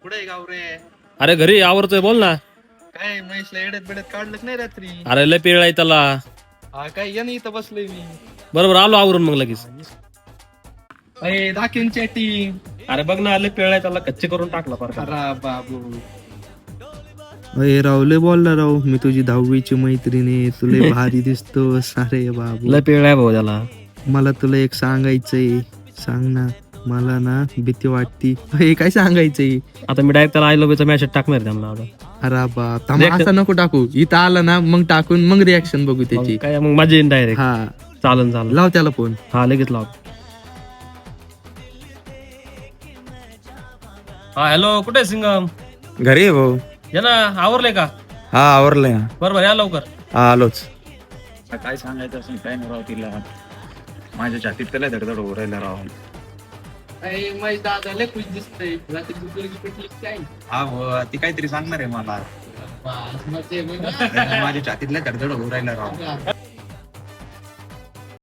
कुठे गाव रे? अरे घरी आवरतोय, बोल ना. काय म्हैसला एड्यात बेड्यात काढलं नाही रात्री? अरे लय पिळ आहे त्याला. हा काय या नाही इथं बसलोय मी. बरोबर आलो आवरून मग लगेच. अरे दाखीन चॅटिंग. अरे बघ ना, लय पिळ आहे त्याला, कच्चे करून टाकला पार. अरे बाबू. अरे राव लय बोलला राव, मी तुझी 10वीची मैत्रीण आहे, तुला भारी दिसतोस. अरे बाबू लय पिळ आहे भाऊ त्याला. मला तुला एक सांगायचंय, सांग ना. मला ना भीती वाटती. हे काय सांगायचंय? आता मी डायरेक्ट त्याला आय लव्ह चा मेसेज टाकणार त्यांना आता. अरे बाप, असं नको टाकू. इथं आला ना मग टाकून मग रिॲक्शन बघू त्याची. काय मग मजा येईन डायरेक्ट. हा चालन लाव त्याला फोन. हा लगेच लाव. हा हॅलो, कुठे आहे सिंगम? घरी आहे भाऊ. ये ना, आवरले का? हा आवरलंय ना. बरोबर या लवकर. हा आलोच. काय सांगायचं असं काय नाही राव तिला. माझ्या छातीत त्याला धडधड हो राहिला राव. अरे महेश दादा लय खुश दिसतंय. रात्री दुसरी पेटली काय? हा भाऊ, ती काहीतरी सांगणार आहे मला. माझ्या छातीतल्या धडधड हो राहिला राव.